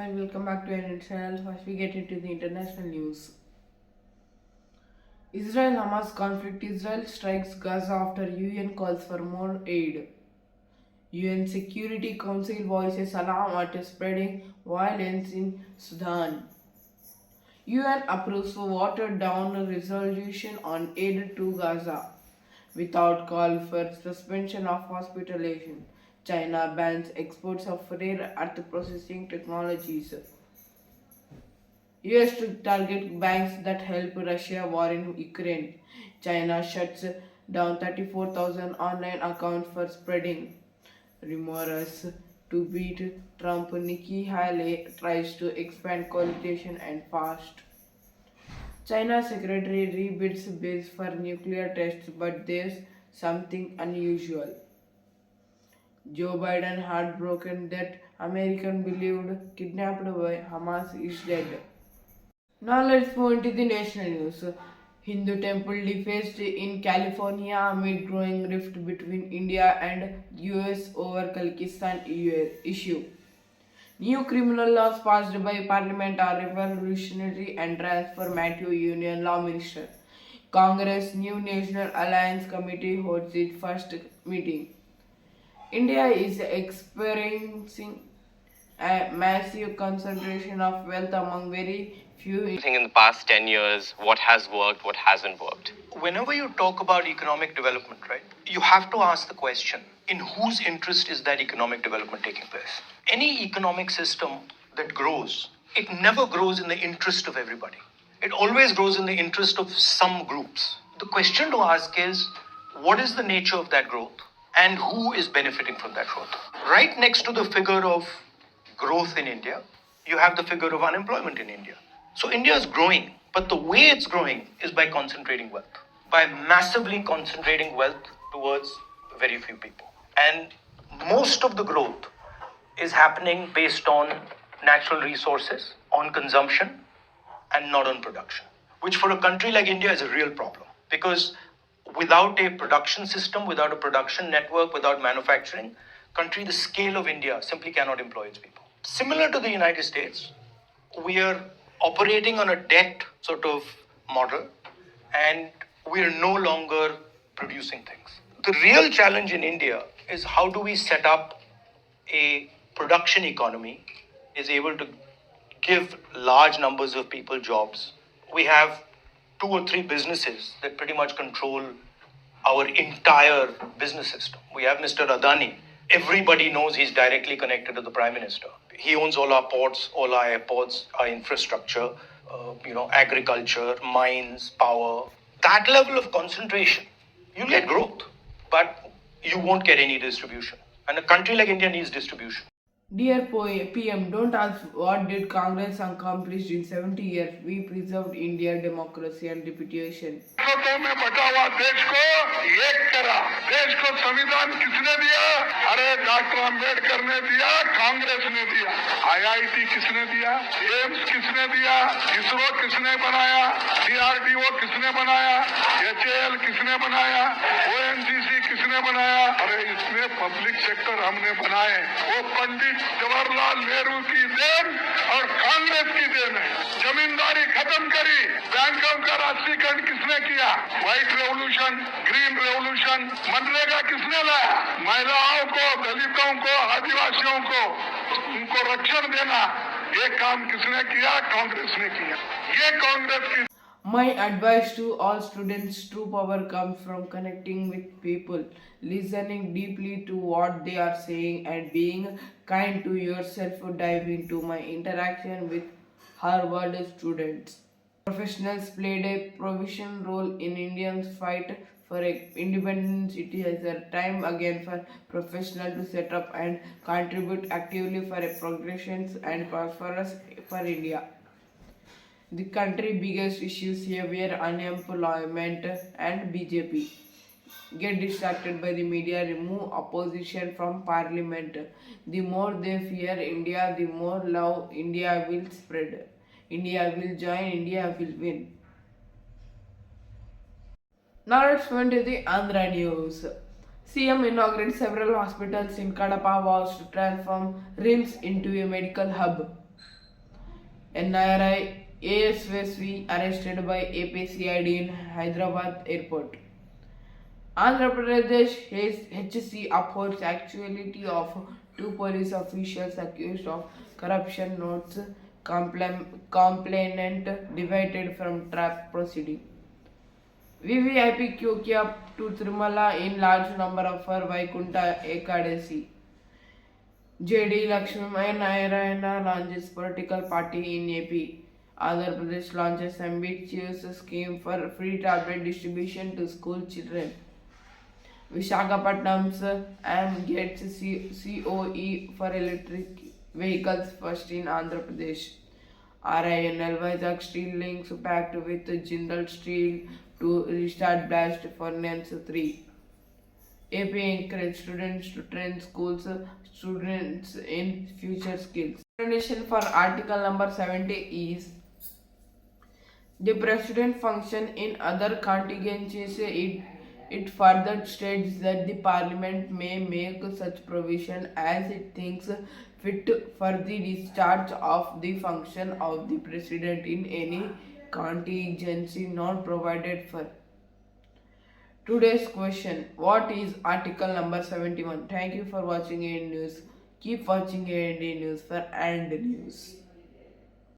fine. Welcome back to our channel. First, we get into the international news. Israel-Hamas conflict. Israel strikes Gaza after UN calls for more aid. UN Security Council voices alarm at spreading violence in Sudan. UN approves watered-down resolution on aid to Gaza without call for suspension of hospitalization. China bans exports of rare earth processing technologies. US to target banks that help Russia war in Ukraine. China shuts down 34,000 online accounts for spreading rumors to beat Trump. Nikki Haley tries to expand coalition and fast. China secretary rebids bids for nuclear tests, but there's something unusual. Joe Biden heartbroken that American believed kidnapped by Hamas is dead. Now let's move into the national news. Hindu temple defaced in California amid growing rift between India and US over Kyrgyzstan issue. New criminal laws passed by Parliament are revolutionary and transformative Union Law Minister. Congress New National Alliance Committee holds its first meeting. India is experiencing a massive concentration of wealth among very few. In the past 10 years, what has worked, what hasn't worked. Whenever you talk about economic development, right, you have to ask the question, in whose interest is that economic development taking place? Any economic system that grows, it never grows in the interest of everybody. It always grows in the interest of some groups. The question to ask is, what is the nature of that growth and who is benefiting from that growth? Right next to the figure of growth in India, you have the figure of unemployment in India. So India is growing, but the way it's growing is by concentrating wealth, by massively concentrating wealth towards very few people. And most of the growth is happening based on natural resources, on consumption, and not on production, which for a country like India is a real problem. Because without a production system, without a production network, without manufacturing, the scale of India simply cannot employ its people. Similar to the United States, we are operating on a debt sort of model, and we are no longer producing things. The real challenge in India is how do we set up a production economy is able to give large numbers of people jobs. We have 2 or 3 businesses that pretty much control our entire business system. We have Mr. Adani. Everybody knows he's directly connected to the Prime Minister. He owns all our ports, all our airports, our infrastructure, agriculture, mines, power. That level of concentration, you get growth, but you won't get any distribution. And a country like India needs distribution. Dear PM, don't ask what did Congress accomplish in 70 years. We preserved India, democracy and reputation. में बटा हुआ देश को एक करा। देश को संविधान किसने दिया? अरे डॉक्टर अंबेडकर ने दिया, कांग्रेस ने दिया। IIT किसने दिया? एम्स किसने दिया? इसरो किसने बनाया? DRDO किसने बनाया? HAL किसने बनाया? ONGC किसने बनाया? अरे इसमें पब्लिक सेक्टर हमने बनाए। वो पंडित जवाहरलाल नेहरू की देन और कांग्रेस की देन है। जमींदारी खत्म करी, बैंकों का राष्ट्रीयकरण किसने किया? White revolution, green revolution, MNREGA किसने लाया? महिलाओं को, दलितों को, आदिवासियों को उनको रक्षण देना, ये काम किसने किया? कांग्रेस ने किया। ये कांग्रेस की My advice to all students: true power comes from connecting with people, listening deeply to what they are saying, and being kind to yourself. Dive into my interaction with Harvard students. Professionals played a provisional role in Indians' fight for independence. It is a time again for professionals to set up and contribute actively for a progression and prosperous for India. The country's biggest issues here unemployment and BJP. Get distracted by the media, remove opposition from parliament. The more they fear India, the more love India will spread. India will join, India will win. Now let's move to the Andhra news. CM inaugurated several hospitals in Kadapa vows to transform RIMS into a medical hub. NRI ASVSV arrested by APCID in Hyderabad airport. Andhra Pradesh HC upholds actuality of two police officials accused of corruption, notes complainant divided from trap proceeding. VVIP queue up to Tirumala in large number for Vaikunta Ekadasi. JD Lakshminarayana launches political party in AP. Andhra Pradesh launches ambitious scheme for free tablet distribution to school children. Visakhapatnam's AM gets COE for electric vehicles first in Andhra Pradesh. RINL Vizag Steel links pact with Jindal Steel to restart blast furnace 3. AP encourage students to train students in future skills. Explanation for article number 70 is the president function in other contingencies. It further states that the parliament may make such provision as it thinks fit for the discharge of the function of the president in any contingency not provided for. Today's question: what is article number 71? Thank you for watching AND News. Keep watching AND News for AND News.